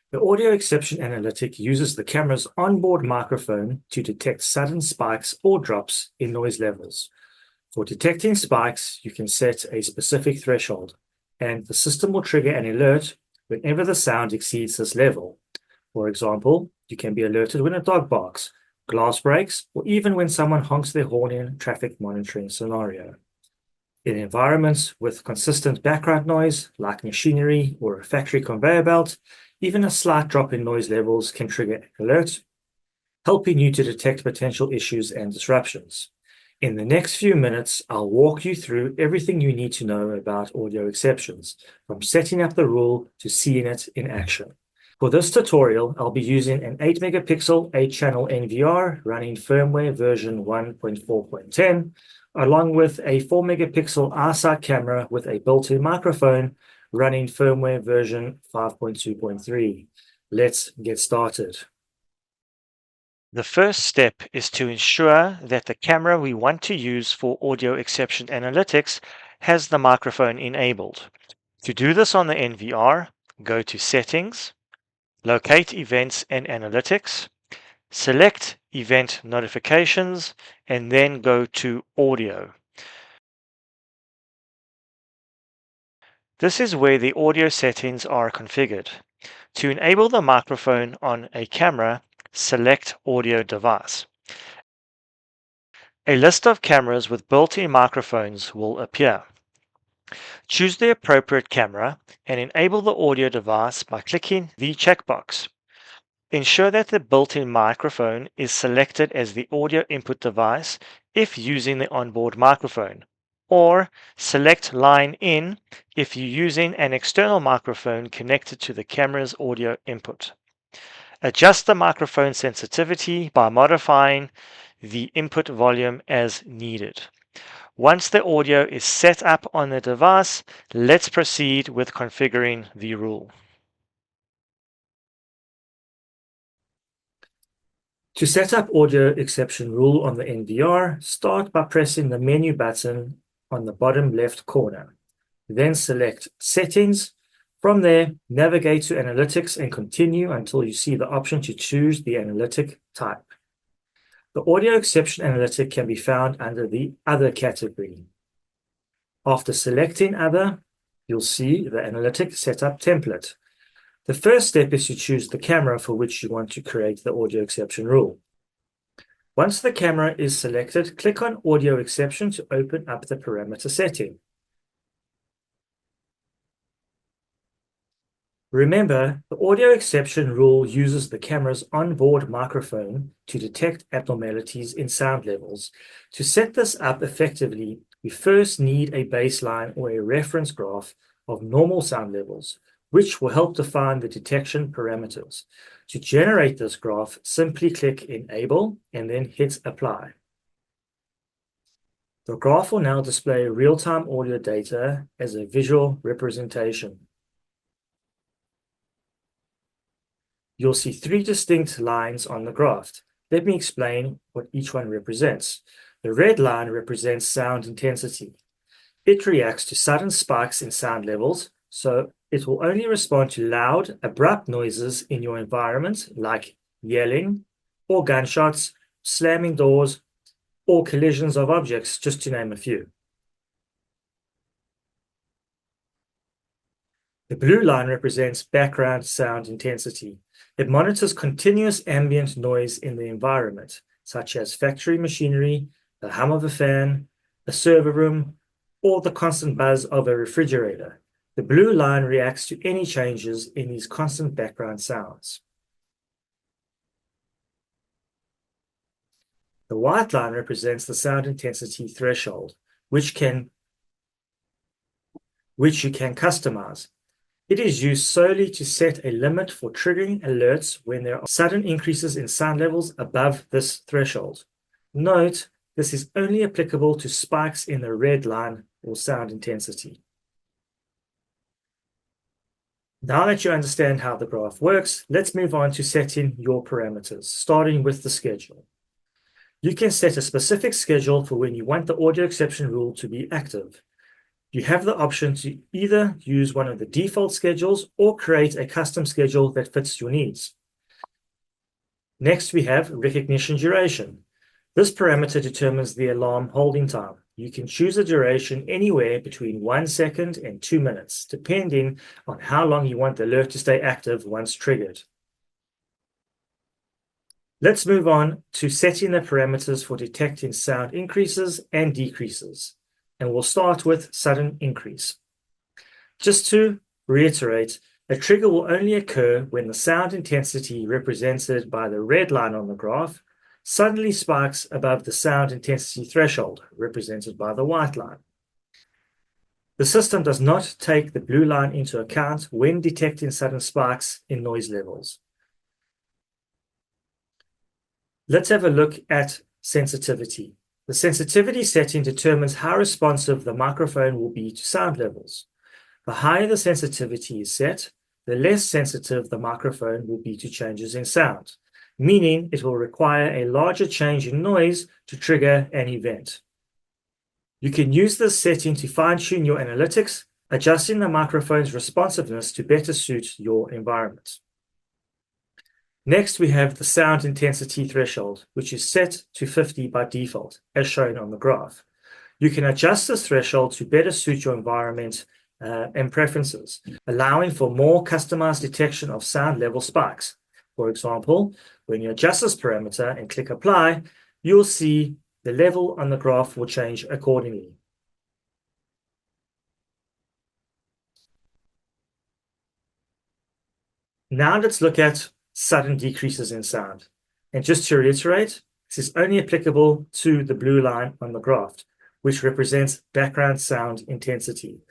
The audio exception analytic uses the camera's onboard microphone to detect sudden spikes or drops in noise levels. For detecting spikes, you can set a specific threshold, and the system will trigger an alert whenever the sound exceeds this level. For example, you can be alerted when a dog barks, glass breaks, or even when someone honks their horn in a traffic monitoring scenario. In environments with consistent background noise, like machinery or a factory conveyor belt, even a slight drop in noise levels can trigger an alert, helping you to detect potential issues and disruptions. In the next few minutes, I'll walk you through everything you need to know about audio exceptions, from setting up the rule to seeing it in action. For this tutorial, I'll be using an 8 megapixel 8-channel NVR running firmware version 1.4.10, along with a 4 megapixel iSight camera with a built-in microphone running firmware version 5.2.3. Let's get started. The first step is to ensure that the camera we want to use for audio exception analytics has the microphone enabled. To do this on the NVR, go to Settings, locate Events and Analytics, select Event Notifications, and then go to Audio. This is where the audio settings are configured. To enable the microphone on a camera, select Audio Device. A list of cameras with built-in microphones will appear. Choose the appropriate camera and enable the audio device by clicking the checkbox. Ensure that the built-in microphone is selected as the audio input device if using the onboard microphone, or select Line In if you're using an external microphone connected to the camera's audio input. Adjust the microphone sensitivity by modifying the input volume as needed. Once the audio is set up on the device, let's proceed with configuring the rule. To set up audio exception rule on the NVR, start by pressing the menu button on the bottom left corner. Then select Settings. From there, navigate to Analytics and continue until you see the option to choose the analytic type. The audio exception analytic can be found under the Other category. After selecting Other, you'll see the analytic setup template. The first step is to choose the camera for which you want to create the audio exception rule. Once the camera is selected, click on Audio Exception to open up the parameter setting. Remember, the audio exception rule uses the camera's onboard microphone to detect abnormalities in sound levels. To set this up effectively, we first need a baseline or a reference graph of normal sound levels, which will help define the detection parameters. To generate this graph, simply click Enable and then hit Apply. The graph will now display real-time audio data as a visual representation. You'll see three distinct lines on the graph. Let me explain what each one represents. The red line represents sound intensity. It reacts to sudden spikes in sound levels, so it will only respond to loud, abrupt noises in your environment, like yelling, or gunshots, slamming doors, or collisions of objects, just to name a few. The blue line represents background sound intensity. It monitors continuous ambient noise in the environment, such as factory machinery, the hum of a fan, a server room, or the constant buzz of a refrigerator. The blue line reacts to any changes in these constant background sounds. The white line represents the sound intensity threshold, which you can customize. It is used solely to set a limit for triggering alerts when there are sudden increases in sound levels above this threshold. Note, this is only applicable to spikes in the red line or sound intensity. Now that you understand how the graph works, let's move on to setting your parameters, starting with the schedule. You can set a specific schedule for when you want the audio exception rule to be active. You have the option to either use one of the default schedules or create a custom schedule that fits your needs. Next, we have recognition duration. This parameter determines the alarm holding time. You can choose a duration anywhere between 1 second and 2 minutes, depending on how long you want the alert to stay active once triggered. Let's move on to setting the parameters for detecting sound increases and decreases. And we'll start with sudden increase. Just to reiterate, a trigger will only occur when the sound intensity represented by the red line on the graph suddenly spikes above the sound intensity threshold, represented by the white line. The system does not take the blue line into account when detecting sudden spikes in noise levels. Let's have a look at sensitivity. The sensitivity setting determines how responsive the microphone will be to sound levels. The higher the sensitivity is set, the less sensitive the microphone will be to changes in sound, meaning it will require a larger change in noise to trigger an event. You can use this setting to fine-tune your analytics, adjusting the microphone's responsiveness to better suit your environment. Next, we have the sound intensity threshold, which is set to 50 by default, as shown on the graph. You can adjust this threshold to better suit your environment and preferences, allowing for more customized detection of sound level spikes. For example, when you adjust this parameter and click apply, you'll see the level on the graph will change accordingly. Now let's look at sudden decreases in sound. And just to reiterate, this is only applicable to the blue line on the graph, which represents background sound intensity.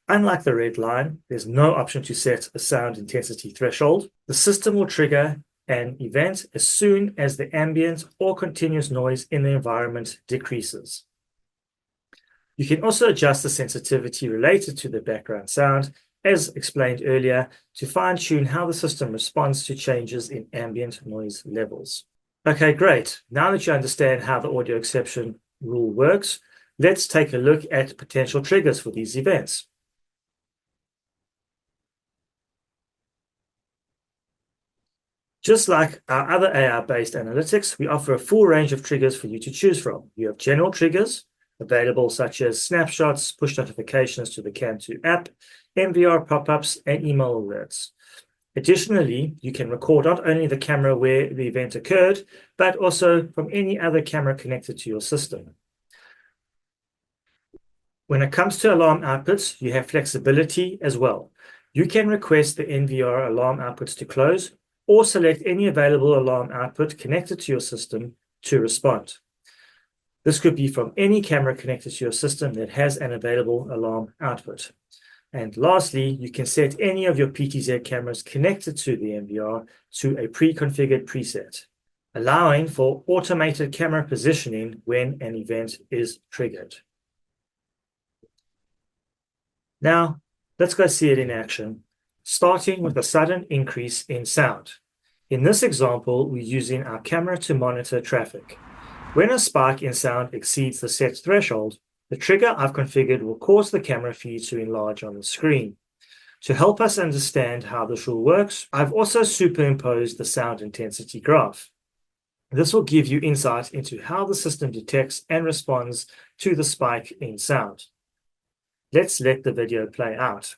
Unlike the red line, there's no option to set a sound intensity threshold. The system will trigger an event as soon as the ambient or continuous noise in the environment decreases. You can also adjust the sensitivity related to the background sound, as explained earlier, to fine-tune how the system responds to changes in ambient noise levels. Okay, great. Now that you understand how the audio exception rule works, let's take a look at potential triggers for these events. Just like our other AI-based analytics, we offer a full range of triggers for you to choose from. You have general triggers available, such as snapshots, push notifications to the Cam2 app, MVR pop-ups, and email alerts. Additionally, you can record not only the camera where the event occurred, but also from any other camera connected to your system. When it comes to alarm outputs, you have flexibility as well. You can request the NVR alarm outputs to close, or select any available alarm output connected to your system to respond. This could be from any camera connected to your system that has an available alarm output. And lastly, you can set any of your PTZ cameras connected to the NVR to a pre-configured preset, allowing for automated camera positioning when an event is triggered. Now, let's go see it in action, starting with a sudden increase in sound. In this example, we're using our camera to monitor traffic. When a spike in sound exceeds the set threshold, the trigger I've configured will cause the camera feed to enlarge on the screen. To help us understand how this rule works, I've also superimposed the sound intensity graph. This will give you insight into how the system detects and responds to the spike in sound. Let's let the video play out.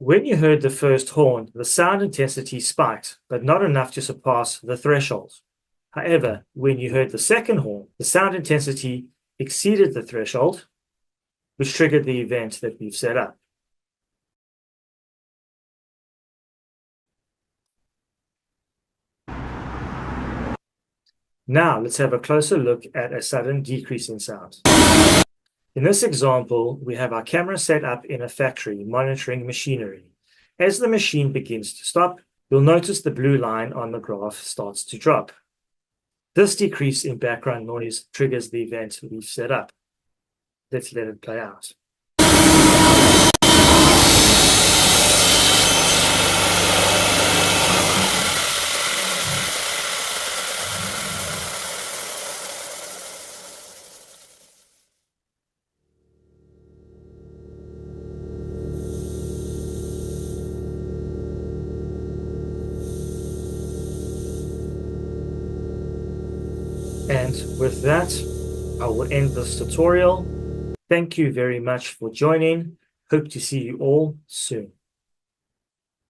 When you heard the first horn, the sound intensity spiked, but not enough to surpass the threshold. However, when you heard the second horn, the sound intensity exceeded the threshold, which triggered the event that we've set up. Now, let's have a closer look at a sudden decrease in sound. In this example, we have our camera set up in a factory monitoring machinery. As the machine begins to stop, you'll notice the blue line on the graph starts to drop. This decrease in background noise triggers the event we've set up. Let's let it play out. And with that, I will end this tutorial. Thank you very much for joining. Hope to see you all soon.